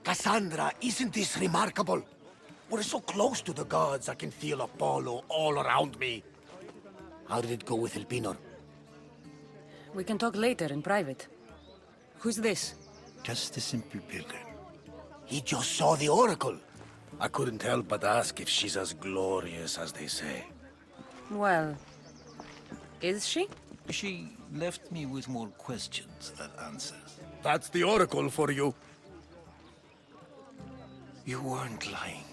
Kassandra, isn't this remarkable? We're so close to the gods, I can feel Apollo all around me. How did it go with Elpinor? We can talk later in private. Who's this? Just a simple pilgrim. He just saw the oracle. I couldn't help but ask if she's as glorious as they say. Well, is she? She left me with more questions than answers. That's the oracle for you. You weren't lying.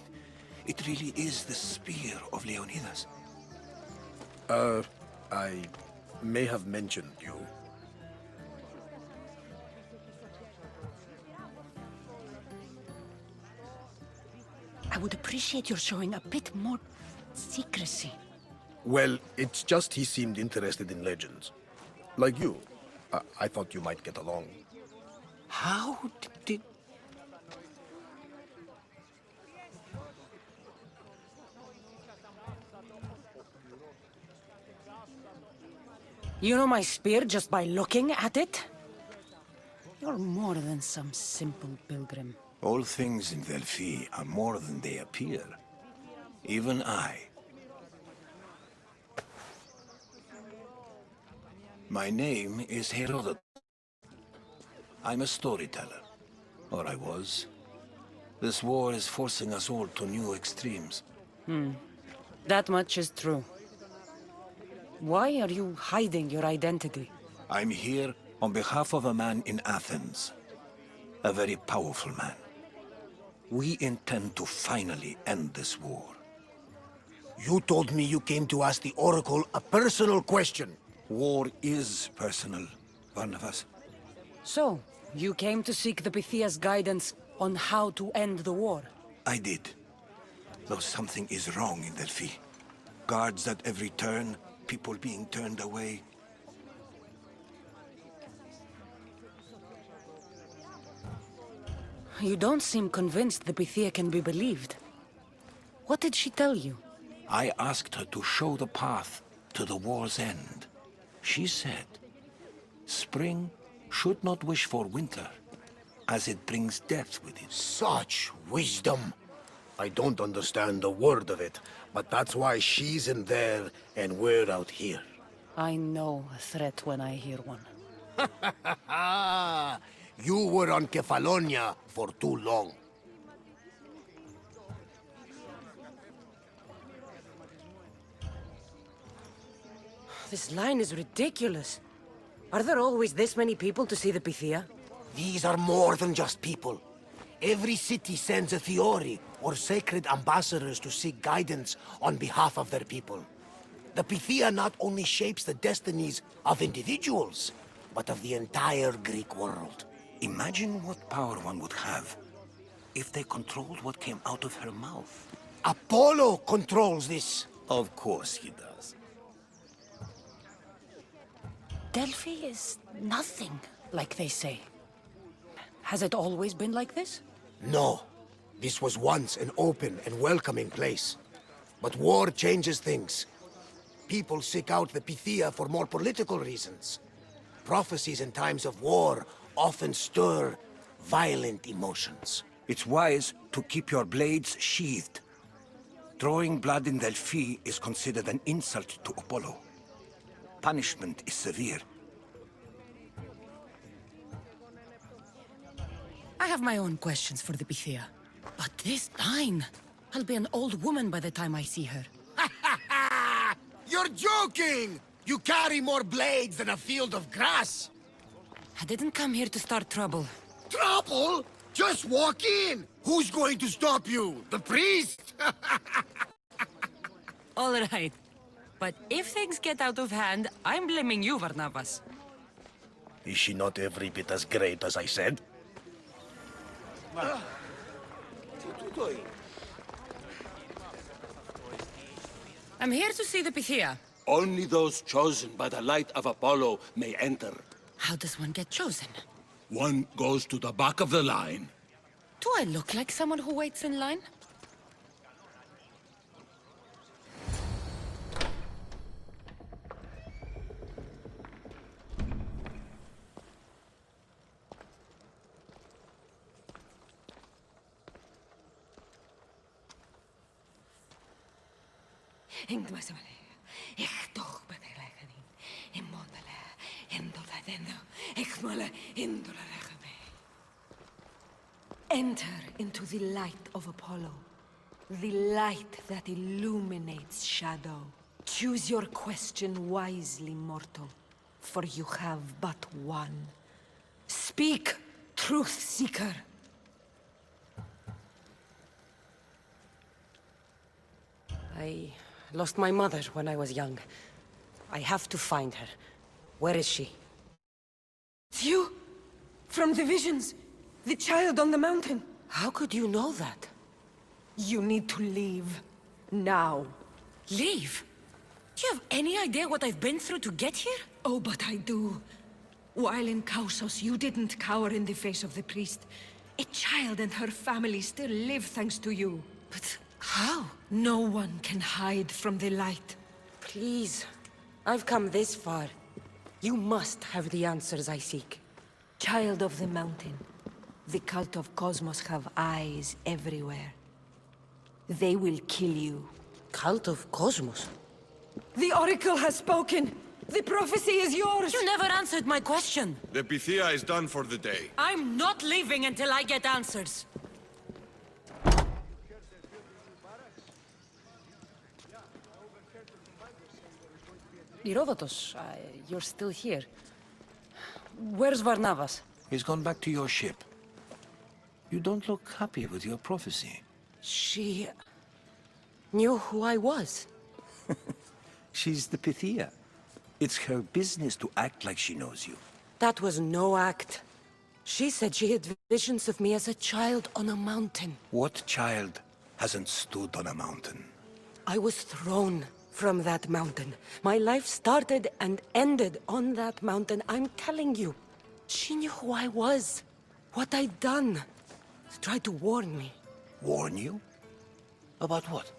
It really is the spear of Leonidas. I may have mentioned you. I would appreciate your showing a bit more secrecy. Well, it's just he seemed interested in legends. Like you. I thought you might get along. How did... You know my spear just by looking at it? You're more than some simple pilgrim. All things in Delphi are more than they appear. Even I. My name is Herodotus. I'm a storyteller. Or I was. This war is forcing us all to new extremes. That much is true. Why are you hiding your identity? I'm here on behalf of a man in Athens. A very powerful man. We intend to finally end this war. You told me you came to ask the oracle a personal question. War is personal, Barnabas. So, you came to seek the Pythia's guidance on how to end the war? I did. Though something is wrong in Delphi. Guards at every turn, people being turned away. You don't seem convinced the Pythia can be believed. What did she tell you? I asked her to show the path to the war's end. She said, spring should not wish for winter, as it brings death with it. Such wisdom. I don't understand a word of it, but that's why she's in there and we're out here. I know a threat when I hear one. You were on Kefalonia for too long. This line is ridiculous. Are there always this many people to see the Pythia? These are more than just people. Every city sends a theory or sacred ambassadors to seek guidance on behalf of their people. The Pythia not only shapes the destinies of individuals, but of the entire Greek world. Imagine what power one would have if they controlled what came out of her mouth. Apollo controls this. Of course he does. Delphi is nothing, like they say. Has it always been like this? No. This was once an open and welcoming place. But war changes things. People seek out the Pythia for more political reasons. Prophecies in times of war often stir violent emotions. It's wise to keep your blades sheathed. Drawing blood in Delphi is considered an insult to Apollo. Punishment is severe. I have my own questions for the Pythia. But this line... I'll be an old woman by the time I see her. You're joking! You carry more blades than a field of grass! I didn't come here to start trouble. Trouble? Just walk in! Who's going to stop you? The priest? All right. But if things get out of hand, I'm blaming you, Barnabas. Is she not every bit as great as I said? I'm here to see the Pythia. Only those chosen by the light of Apollo may enter. How does one get chosen? One goes to the back of the line. Do I look like someone who waits in line? Enter into the light of Apollo, the light that illuminates shadow. Choose your question wisely, mortal, for you have but one. Speak, truth seeker. I lost my mother when I was young. I have to find her. Where is she? It's you? From the visions? The child on the mountain? How could you know that? You need to leave. Now. Leave? Do you have any idea what I've been through to get here? Oh, but I do. While in Kausos, you didn't cower in the face of the priest. A child and her family still live thanks to you. But how? No one can hide from the light. Please. I've come this far. You must have the answers I seek. Child of the mountain, the cult of Cosmos have eyes everywhere. They will kill you. Cult of Cosmos? The Oracle has spoken! The prophecy is yours! You never answered my question! The Pythia is done for the day. I'm not leaving until I get answers! Herodotus, you're still here. Where's Varnavas? He's gone back to your ship. You don't look happy with your prophecy. She knew who I was. She's the Pythia. It's her business to act like she knows you. That was no act. She said she had visions of me as a child on a mountain. What child hasn't stood on a mountain? I was thrown from that mountain. My life started and ended on that mountain. I'm telling you. She knew who I was. What I'd done. She tried to warn me. Warn you? About what?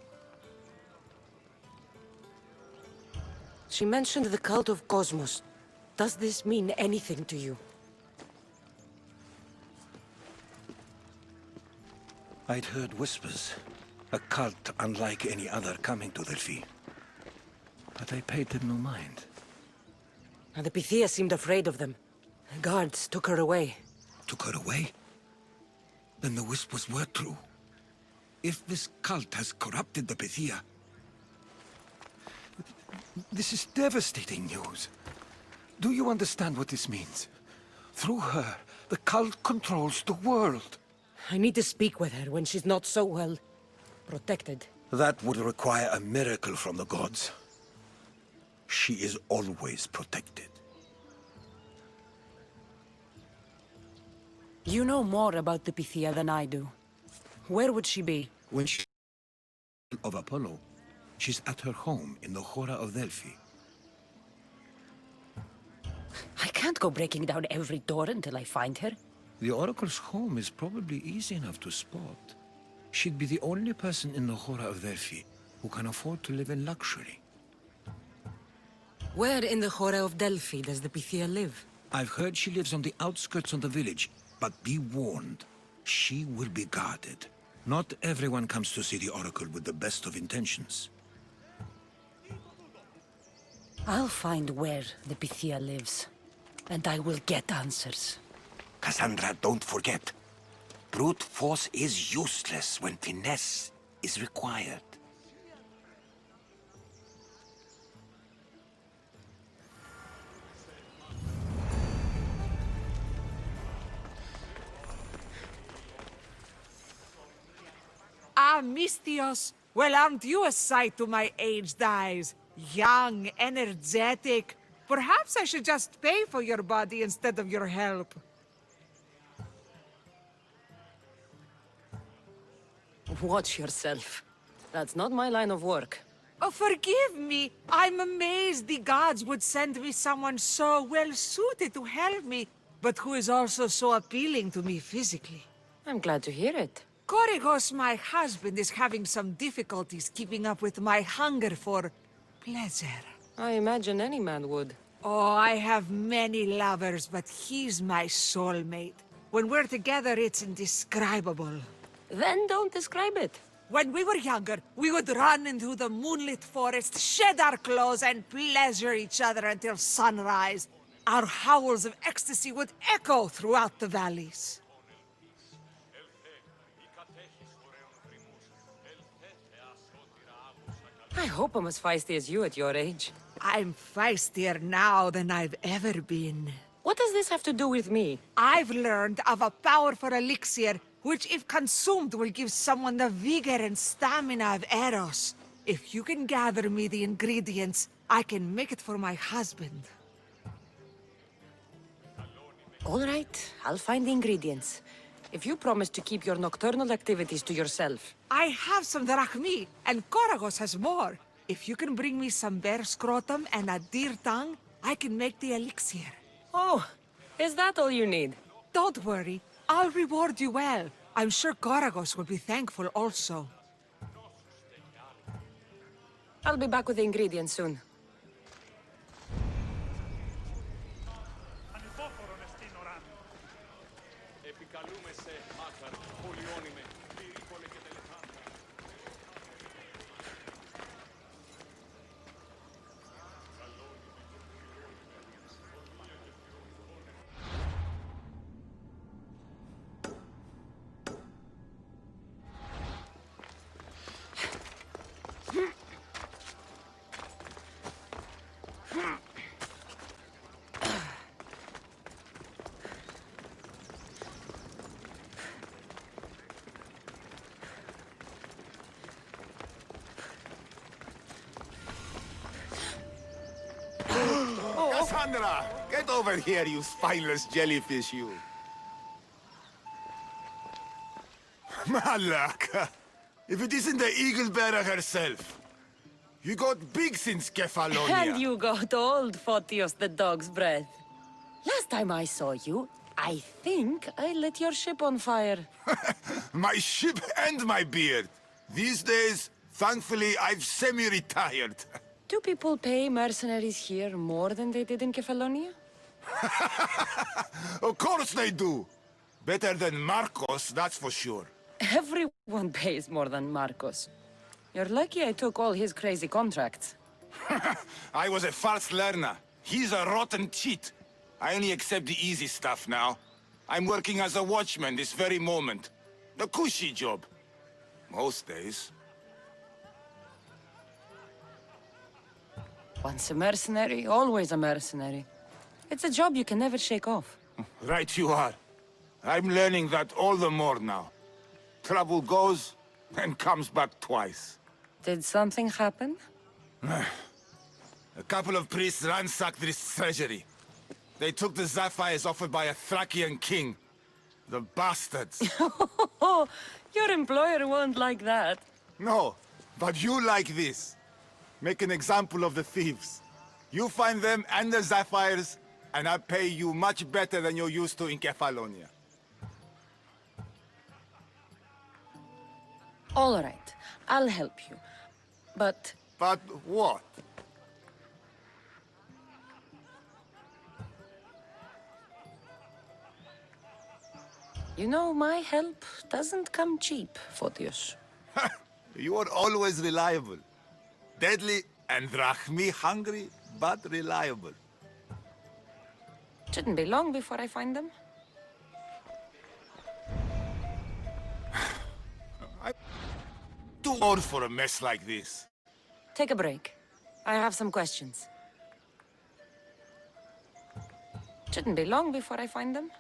She mentioned the cult of Cosmos. Does this mean anything to you? I'd heard whispers. A cult unlike any other coming to Delphi. But I paid them no mind. And the Pythia seemed afraid of them. The guards took her away. Took her away? Then the whispers were true. If this cult has corrupted the Pythia... This is devastating news. Do you understand what this means? Through her, the cult controls the world. I need to speak with her when she's not so well protected. That would require a miracle from the gods. She is always protected. You know more about the Pythia than I do. Where would she be? When she of Apollo, she's at her home in the Hora of Delphi. I can't go breaking down every door until I find her. The Oracle's home is probably easy enough to spot. She'd be the only person in the Hora of Delphi who can afford to live in luxury. Where in the Hora of Delphi does the Pythia live? I've heard she lives on the outskirts of the village, but be warned, she will be guarded. Not everyone comes to see the Oracle with the best of intentions. I'll find where the Pythia lives, and I will get answers. Kassandra, don't forget. Brute force is useless when finesse is required. Ah, Mystios! Well, aren't you a sight to my aged eyes? Young, energetic. Perhaps I should just pay for your body instead of your help. Watch yourself. That's not my line of work. Oh, forgive me. I'm amazed the gods would send me someone so well-suited to help me, but who is also so appealing to me physically. I'm glad to hear it. Korygos, my husband, is having some difficulties keeping up with my hunger for pleasure. I imagine any man would. Oh, I have many lovers, but he's my soulmate. When we're together, it's indescribable. Then don't describe it. When we were younger, we would run into the moonlit forest, shed our clothes, and pleasure each other until sunrise. Our howls of ecstasy would echo throughout the valleys. I hope I'm as feisty as you at your age. I'm feistier now than I've ever been. What does this have to do with me? I've learned of a powerful elixir, which if consumed will give someone the vigor and stamina of Eros. If you can gather me the ingredients, I can make it for my husband. All right, I'll find the ingredients. If you promise to keep your nocturnal activities to yourself. I have some drachmi, and Koragos has more. If you can bring me some bear scrotum and a deer tongue, I can make the elixir. Oh, is that all you need? Don't worry, I'll reward you well. I'm sure Koragos will be thankful also. I'll be back with the ingredients soon. Kassandra! Get over here, you spineless jellyfish, you! Malaka! If it isn't the eagle-bearer herself! You got big since Kefalonia! And you got old, Photios the dog's breath. Last time I saw you, I think I lit your ship on fire. My ship and my beard! These days, thankfully, I've semi-retired. Do people pay mercenaries here more than they did in Kefalonia? Of course they do! Better than Marcos, that's for sure. Everyone pays more than Marcos. You're lucky I took all his crazy contracts. I was a fast learner. He's a rotten cheat. I only accept the easy stuff now. I'm working as a watchman this very moment. The cushy job. Most days. Once a mercenary, always a mercenary. It's a job you can never shake off. Right you are. I'm learning that all the more now. Trouble goes and comes back twice. Did something happen? A couple of priests ransacked this treasury. They took the sapphires offered by a Thracian king. The bastards. Oh, your employer won't like that. No, but you like this. Make an example of the thieves. You find them and the sapphires, and I pay you much better than you're used to in Kefalonia. All right, I'll help you. But But what? you know, my help doesn't come cheap, Photios. You are always reliable. Deadly and drachmi hungry, but reliable. Shouldn't be long before I find them. Too old for a mess like this. Take a break. I have some questions. Shouldn't be long before I find them.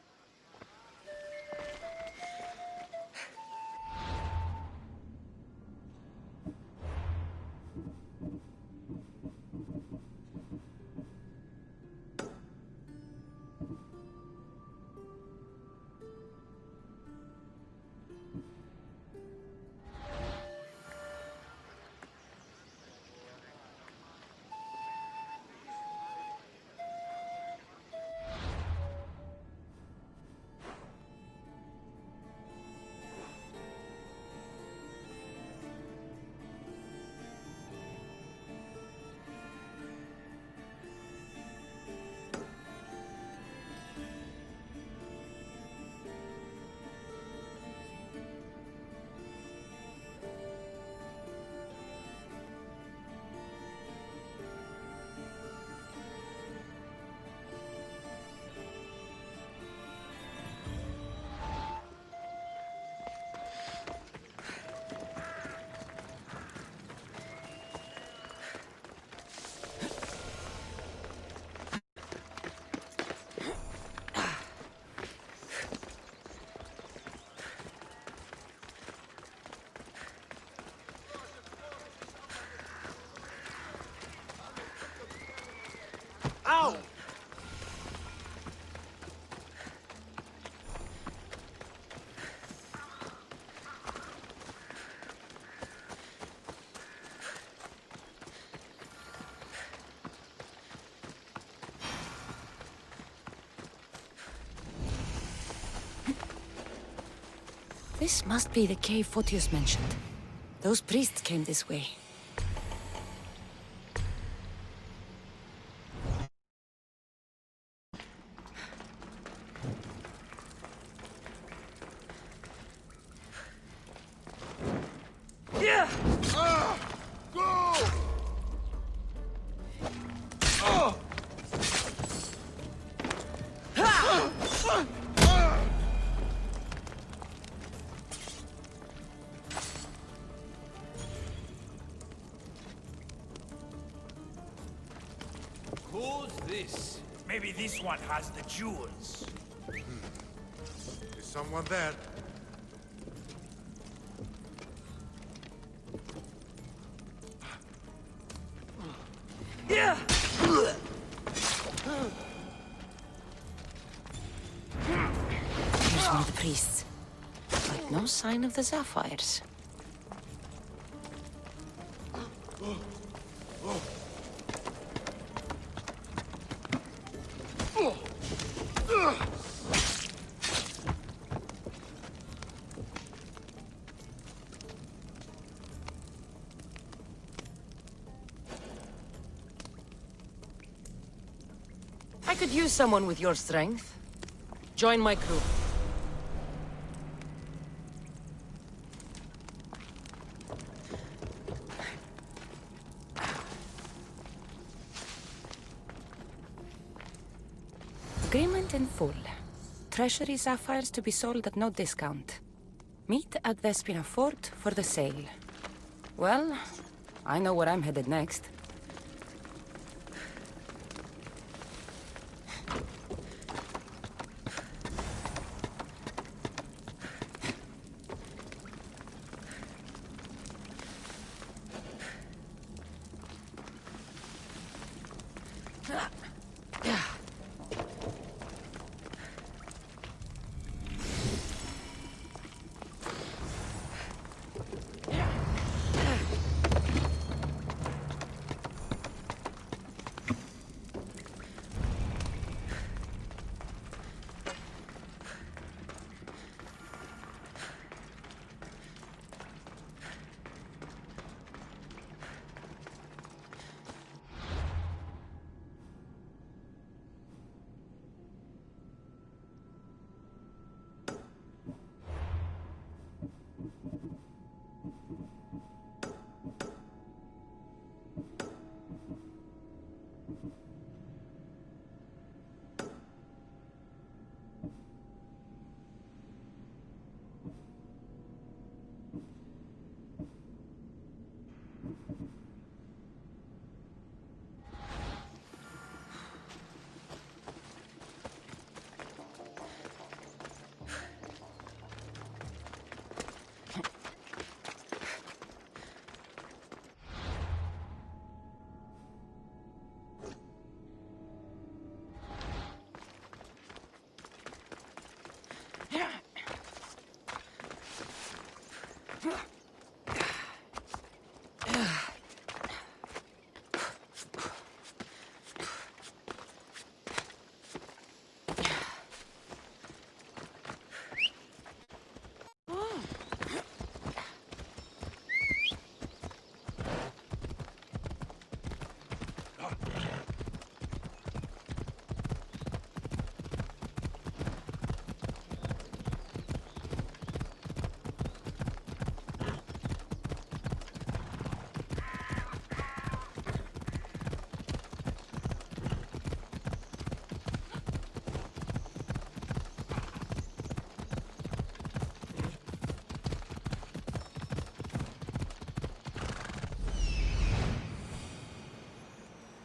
This must be the cave Photius mentioned. Those priests came this way. Who's this? Maybe this one has the jewels. Is someone there? Here's one of the priests. But no sign of the sapphires. I could use someone with your strength. Join my crew. Agreement in full. Treasury sapphires to be sold at no discount. Meet at Vespina Fort for the sale. Well, I know where I'm headed next.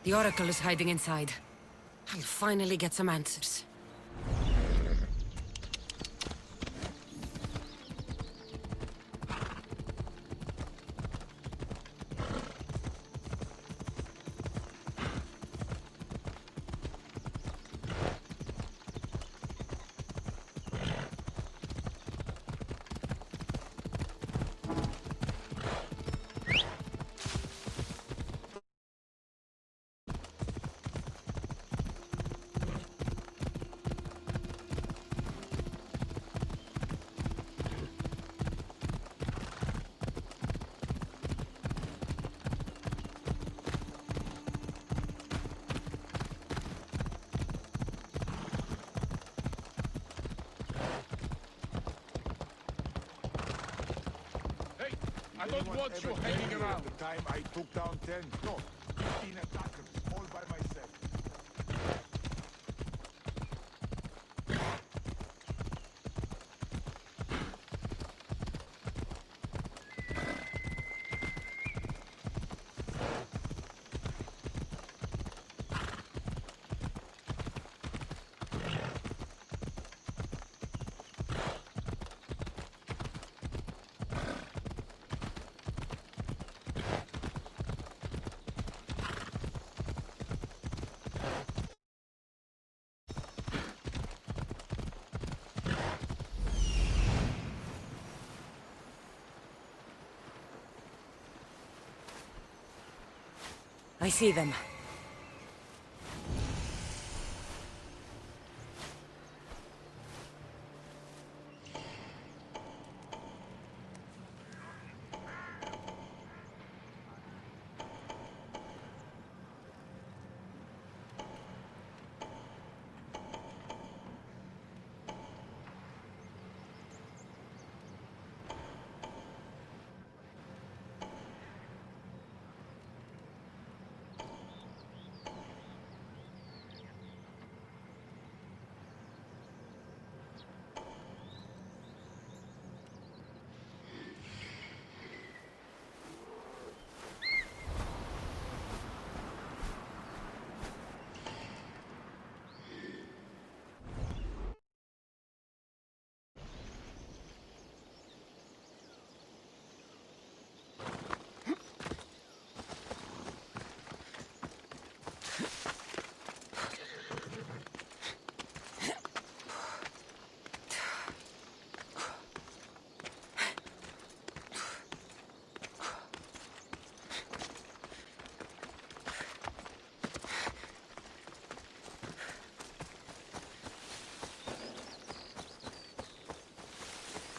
The Oracle is hiding inside. I'll finally get some answers. I don't want you hanging around. The time I took down 10, no, 15 attackers, all by myself. I see them.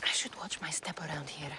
I should watch my step around here.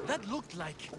That looked like...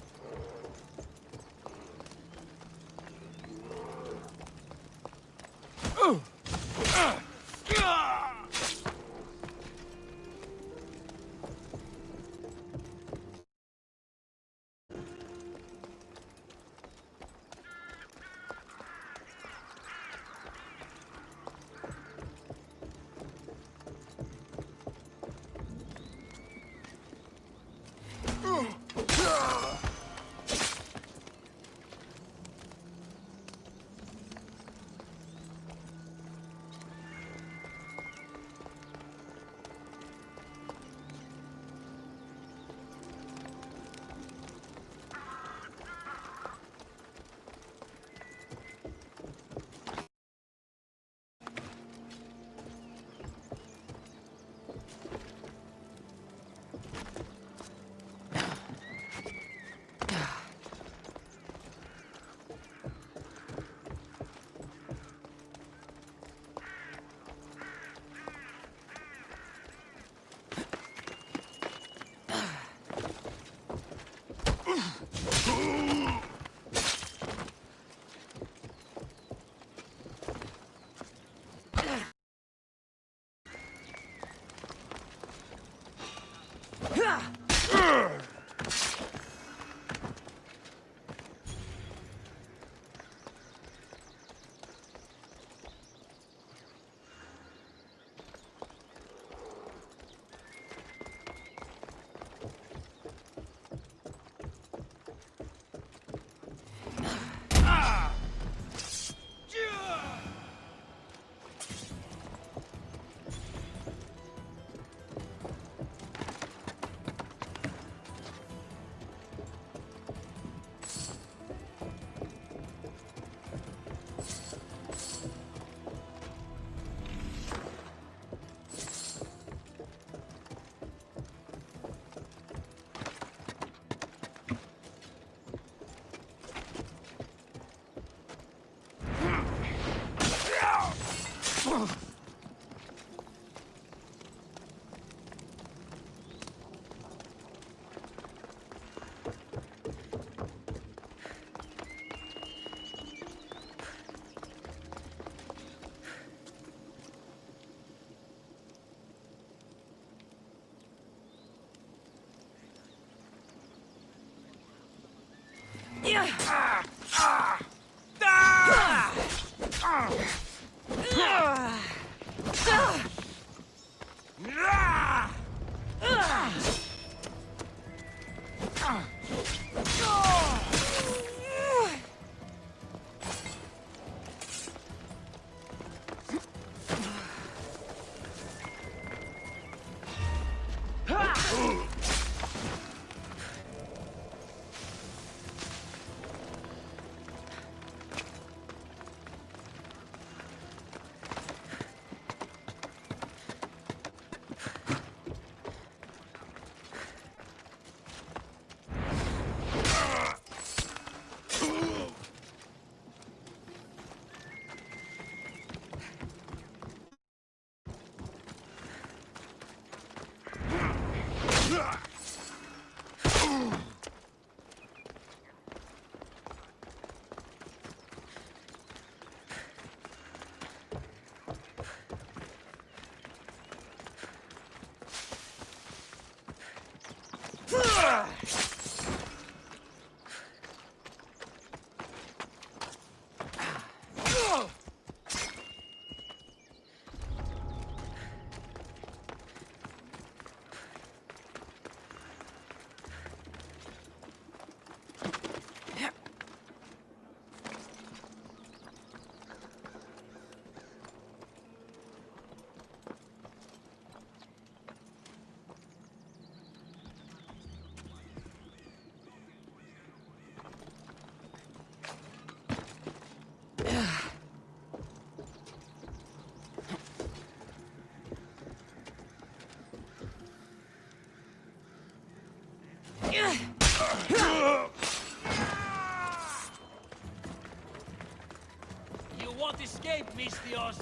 You won't escape, Mistios!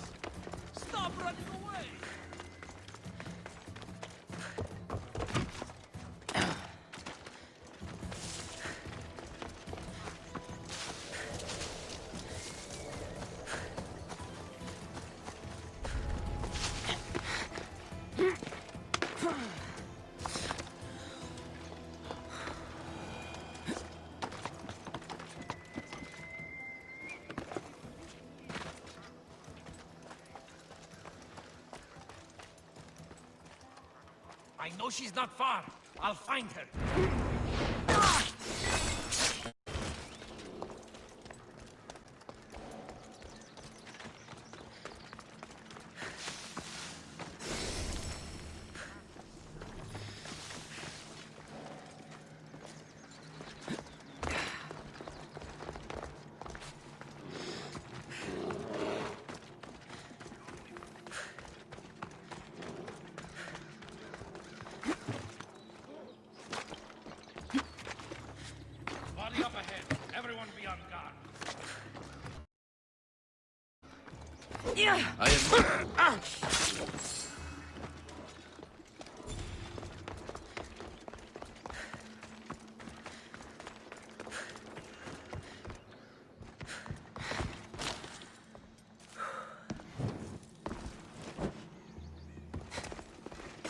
Stop running away! I know she's not far. I'll find her. Body up ahead. Everyone be on guard.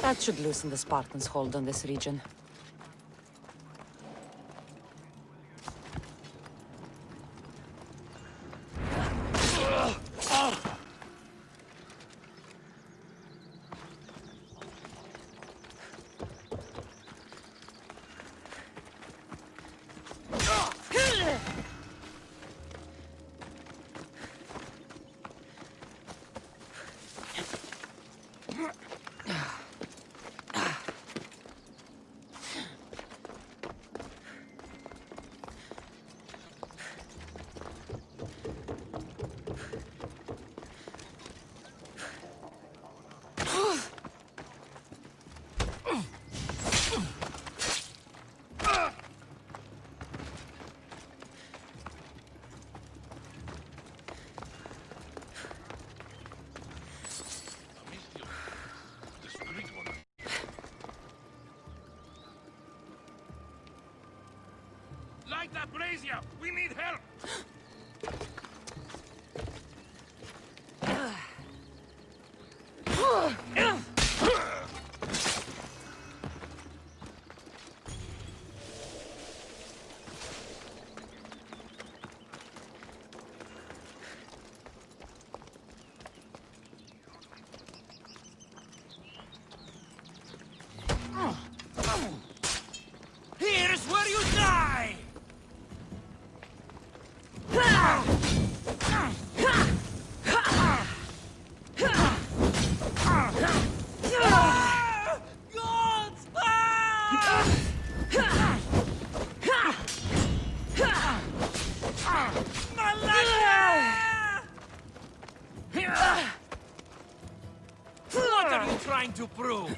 That should loosen the Spartans' hold on this region. Light that brazier! We need help! Here's where you die! What are you trying to prove?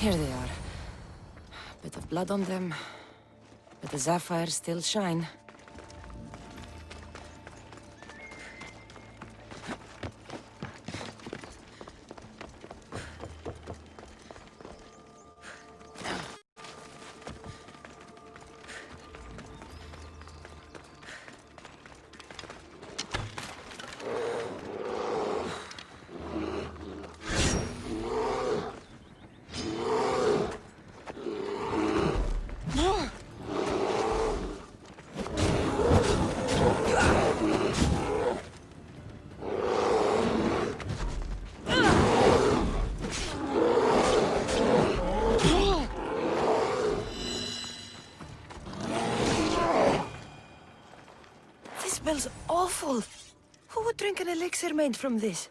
Here they are. Bit of blood on them, but the sapphires still shine. elixir made from this?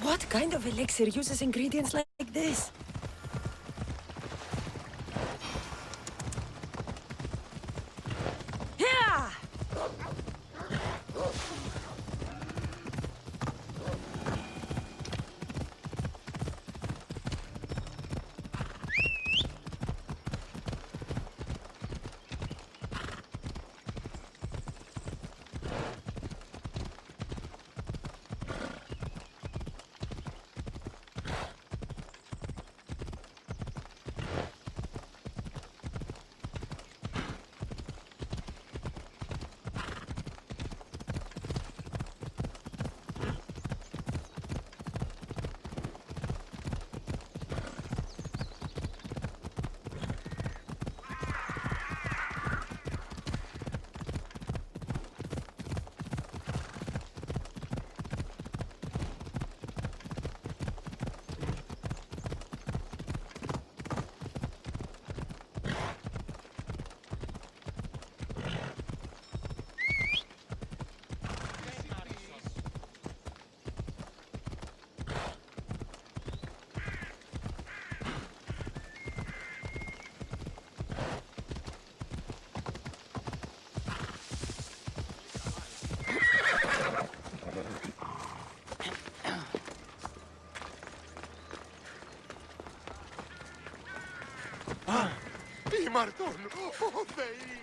What kind of elixir uses ingredients like this? Μαρτών, ο Θεοί!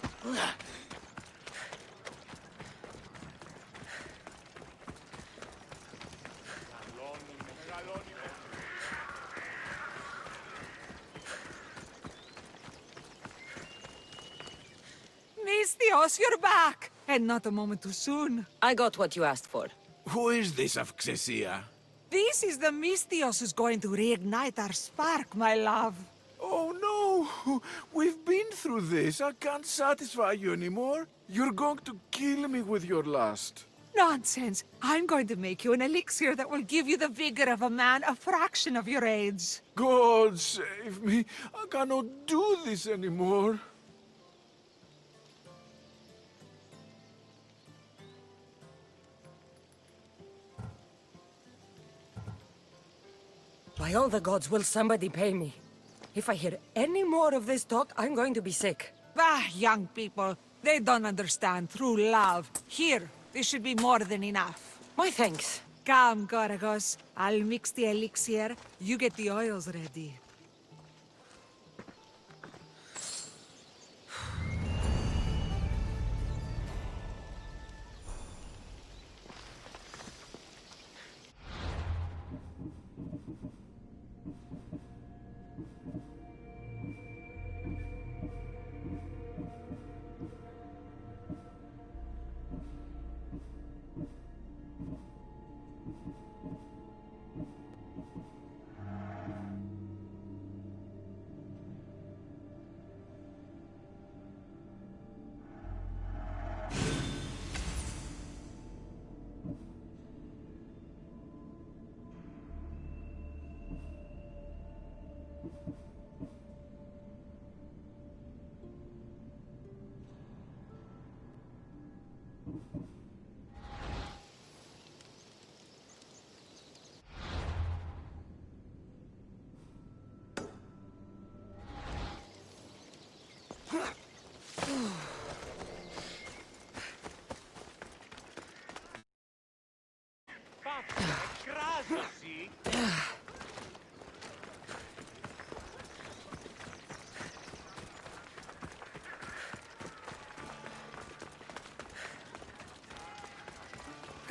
Misthios, you're back! And not a moment too soon. I got what you asked for. Who is this Successor? This is the Misthios who's going to reignite our spark, my love. Oh no! We've been through this. I can't satisfy you anymore. You're going to kill me with your lust. Nonsense. I'm going to make you an elixir that will give you the vigor of a man a fraction of your age. God save me. I cannot do this anymore. By all the gods, will somebody pay me? If I hear any more of this talk, I'm going to be sick. Bah, young people. They don't understand true love. Here, this should be more than enough. My thanks. Come, Gorgos. I'll mix the elixir. You get the oils ready.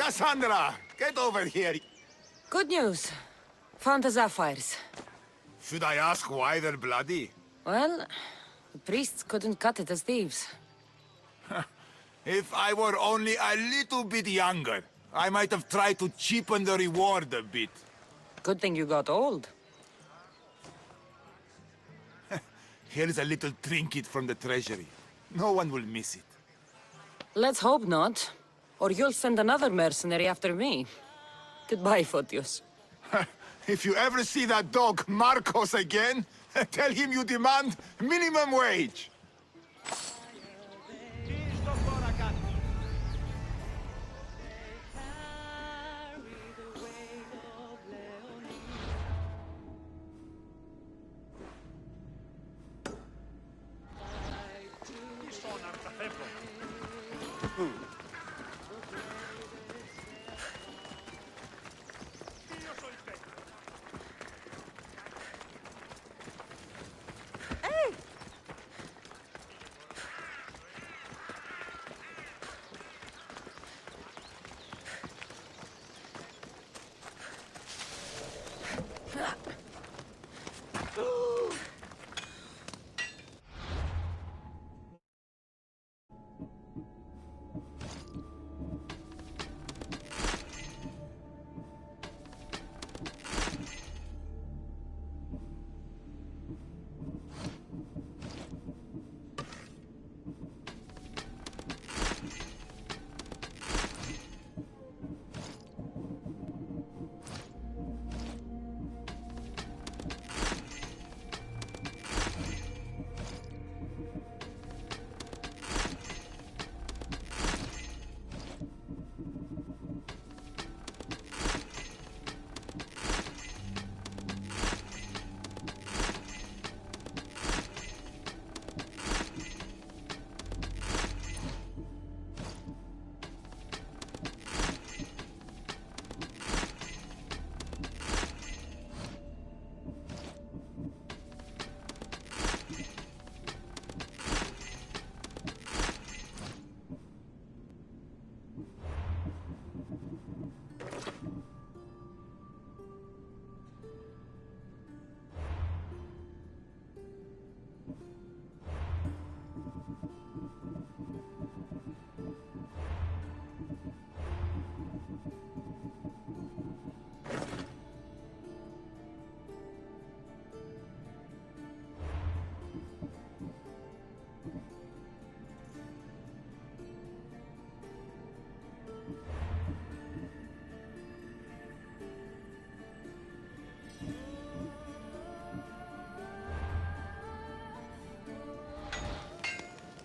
Kassandra, get over here. Good news. Found the sapphires. Should I ask why they're bloody? Well, the priests couldn't cut it as thieves. If I were only a little bit younger, I might have tried to cheapen the reward a bit. Good thing you got old. Here's a little trinket from the treasury. No one will miss it. Let's hope not. Or you'll send another mercenary after me. Goodbye, Photios. If you ever see that dog Marcos again, tell him you demand minimum wage.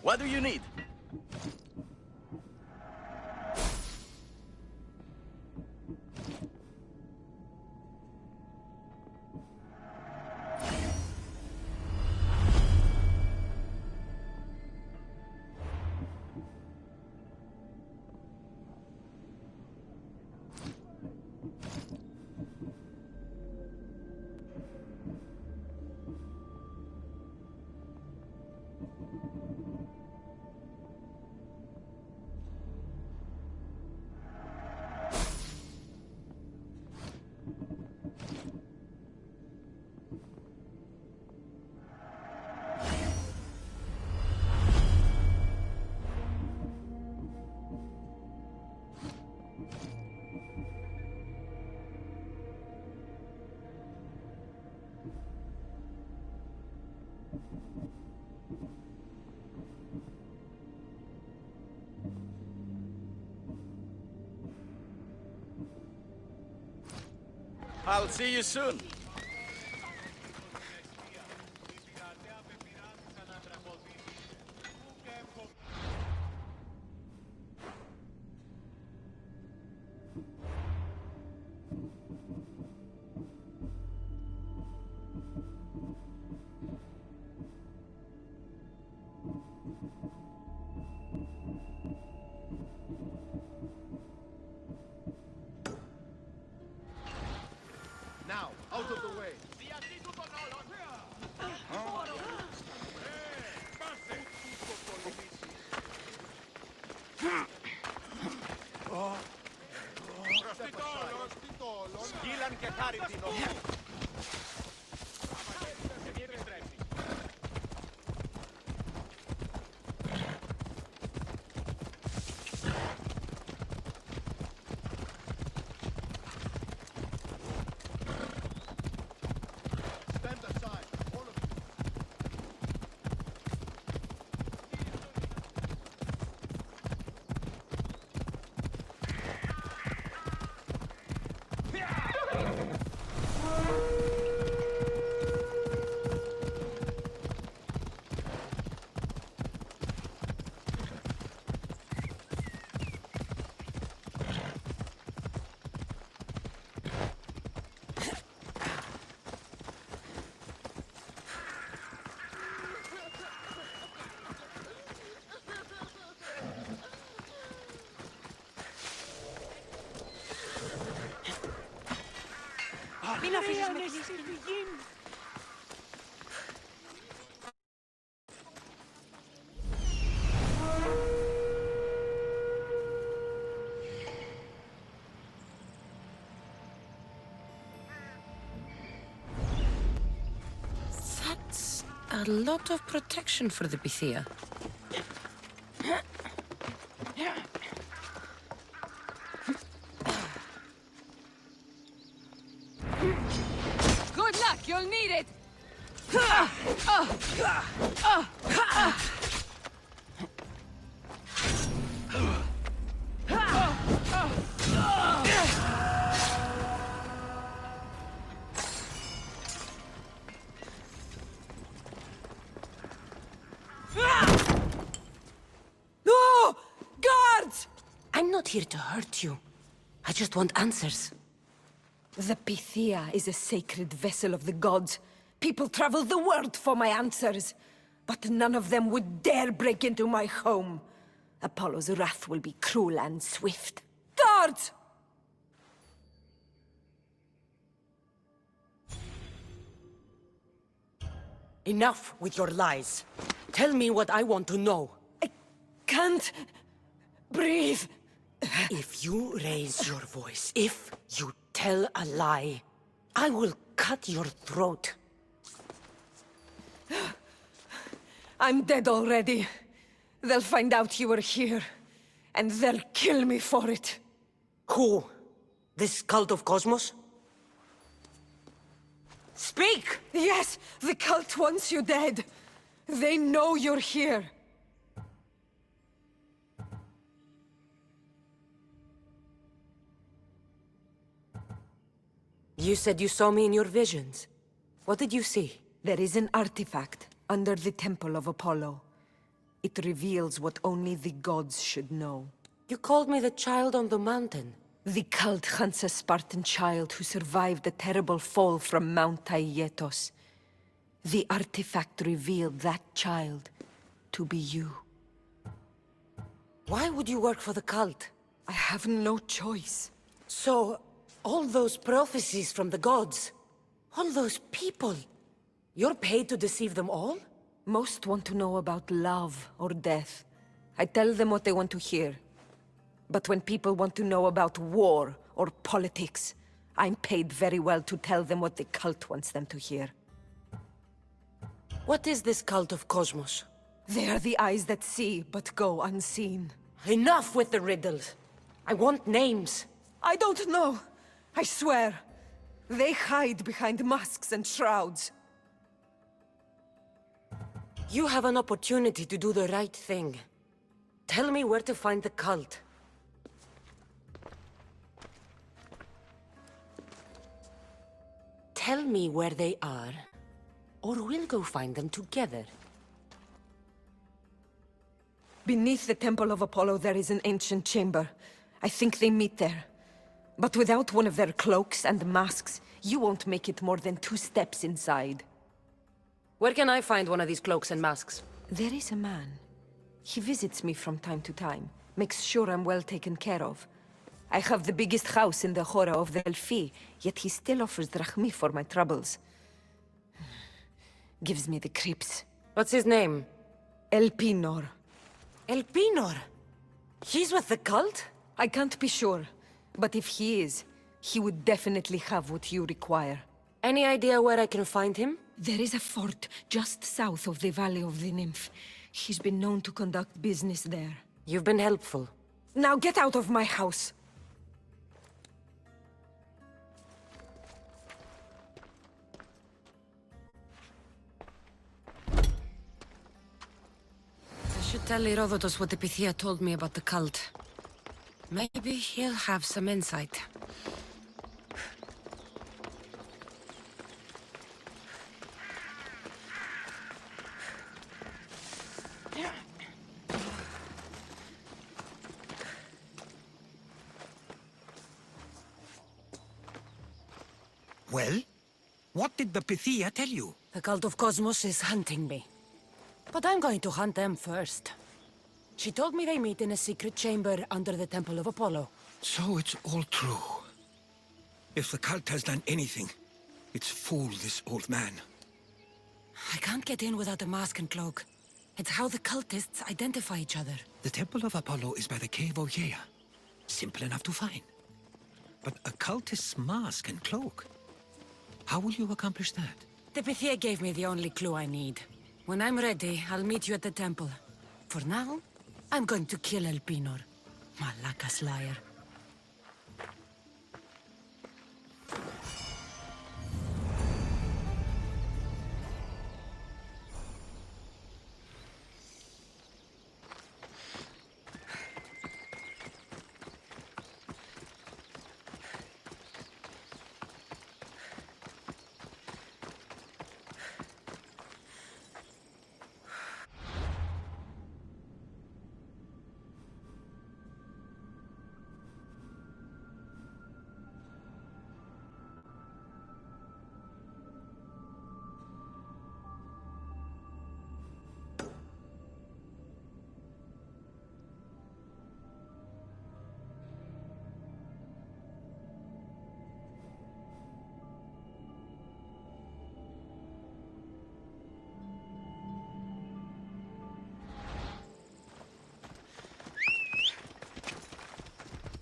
What do you need? I'll see you soon. Now, out of That's a lot of protection for the Pythia. Good luck, you'll need it! No! Guards! I'm not here to hurt you. I just want answers. The Pythia is a sacred vessel of the gods. People travel the world for my answers. But none of them would dare break into my home. Apollo's wrath will be cruel and swift. Guards! Enough with your lies. Tell me what I want to know. I can't breathe. If you raise your voice, if you tell a lie, I will cut your throat. I'm dead already. They'll find out you were here, and they'll kill me for it. Who? This cult of Cosmos? Speak! Yes, the cult wants you dead. They know you're here. You said you saw me in your visions. What did you see? There is an artifact under the temple of Apollo. It reveals what only the gods should know. You called me the child on the mountain. The cult hunts a Spartan child who survived a terrible fall from Mount Aietos. The artifact revealed that child to be you. Why would you work for the cult? I have no choice. So, all those prophecies from the gods, all those people, you're paid to deceive them all? Most want to know about love or death. I tell them what they want to hear. But when people want to know about war or politics, I'm paid very well to tell them what the cult wants them to hear. What is this cult of Cosmos? They are the eyes that see, but go unseen. Enough with the riddles. I want names. I don't know. I swear. They hide behind masks and shrouds. You have an opportunity to do the right thing. Tell me where to find the cult. Tell me where they are, or we'll go find them together. Beneath the Temple of Apollo there is an ancient chamber. I think they meet there. But without one of their cloaks and masks, you won't make it more than 2 steps inside. Where can I find one of these cloaks and masks? There is a man. He visits me from time to time, makes sure I'm well taken care of. I have the biggest house in the Hora of Delphi, yet he still offers drachmi for my troubles. Gives me the creeps. What's his name? Elpinor. Elpinor? He's with the cult? I can't be sure, but if he is, He would definitely have what you require. Any idea where I can find him? There is a fort just south of the Valley of the Nymph. He's been known to conduct business there. You've been helpful. Now get out of my house! I should tell Herodotus what the Pythia told me about the cult. Maybe he'll have some insight. Well? What did the Pythia tell you? The cult of Cosmos is hunting me. But I'm going to hunt them first. She told me they meet in a secret chamber under the Temple of Apollo. So it's all true. If the cult has done anything, it's fooled this old man. I can't get in without a mask and cloak. It's how the cultists identify each other. The Temple of Apollo is by the cave O'Hare. Simple enough to find. But a cultist's mask and cloak? How will you accomplish that? The Pythia gave me the only clue I need. When I'm ready, I'll meet you at the temple. For now, I'm going to kill Elpinor. Malakas liar.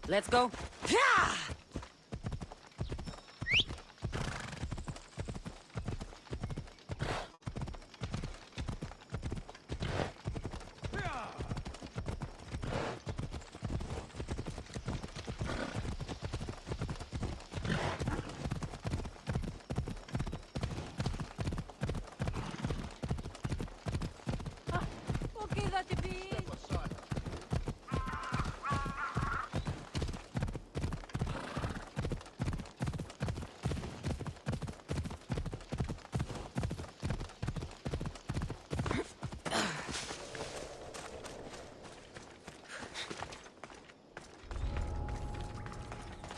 Let's go.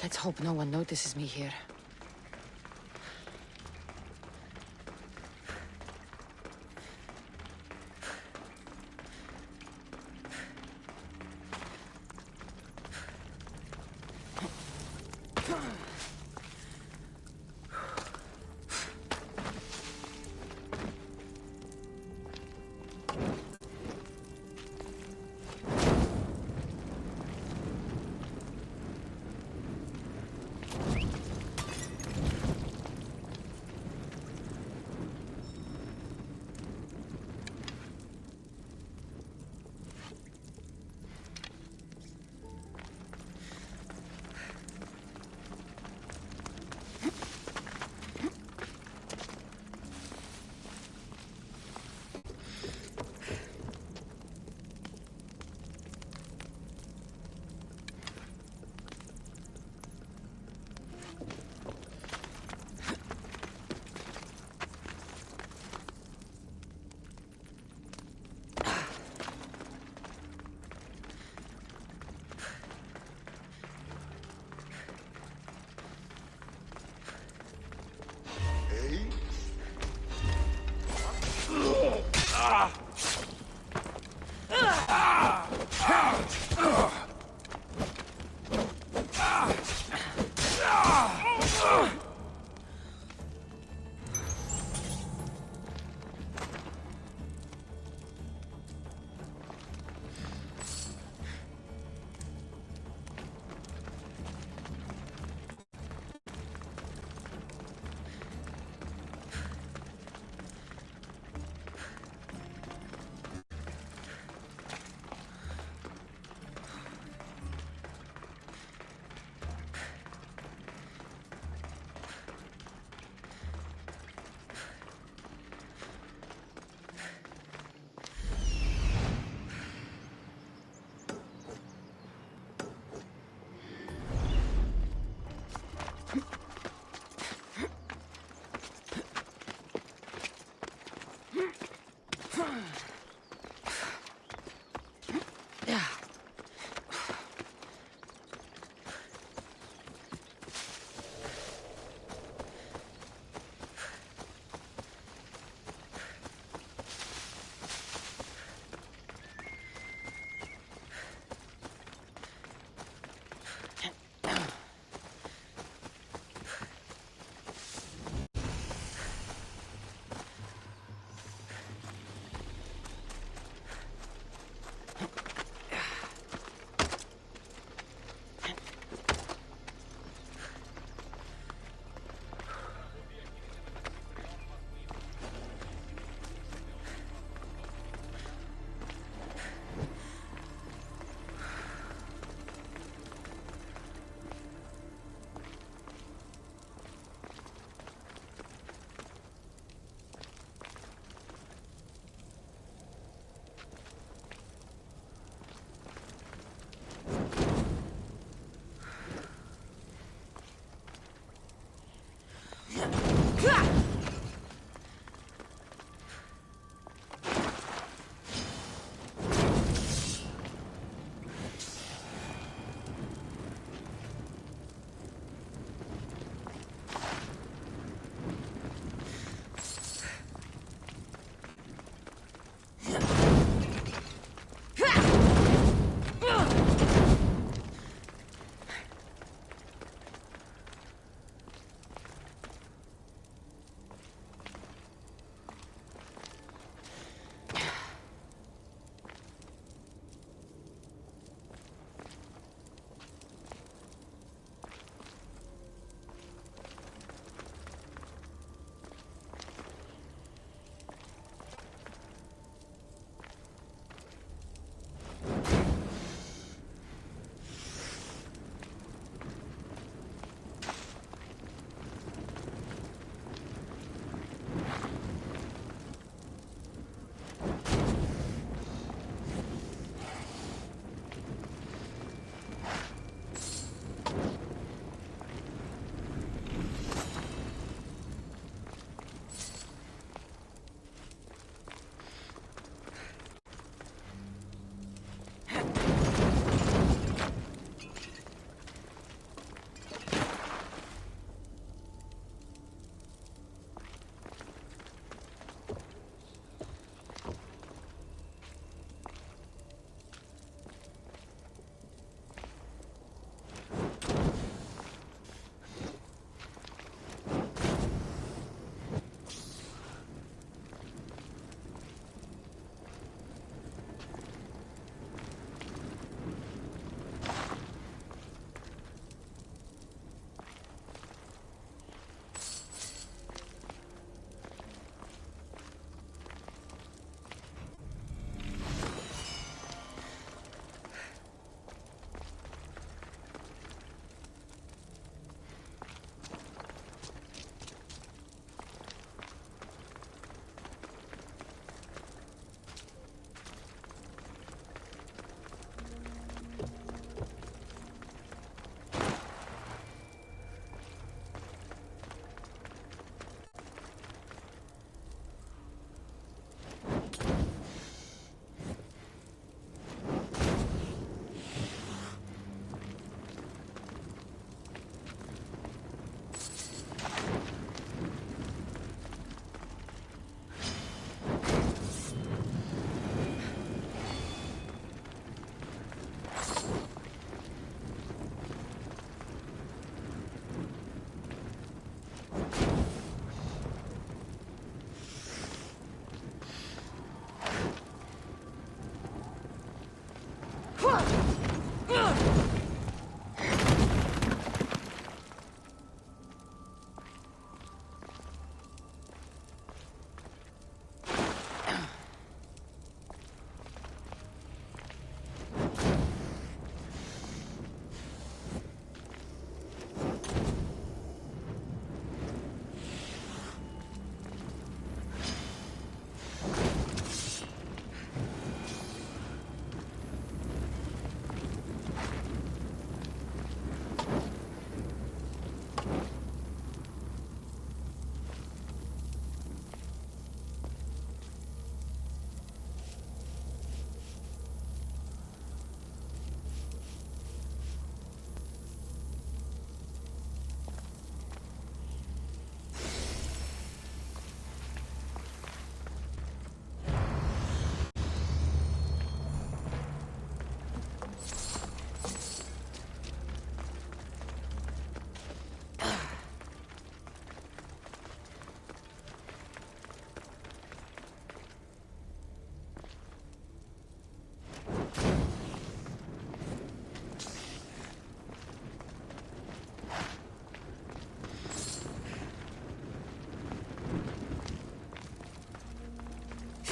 Let's hope no one notices me here.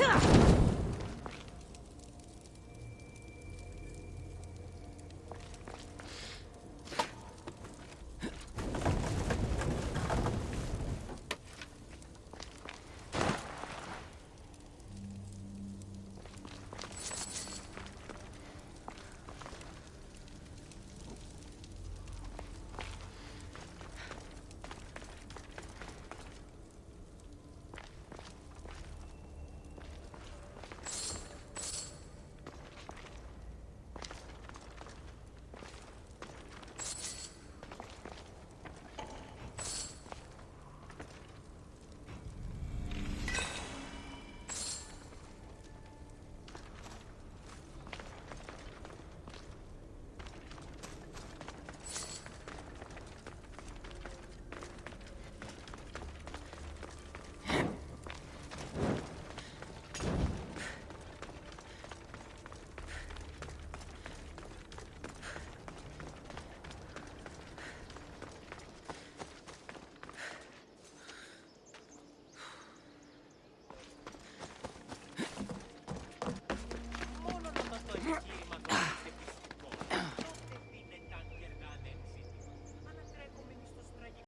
Ha!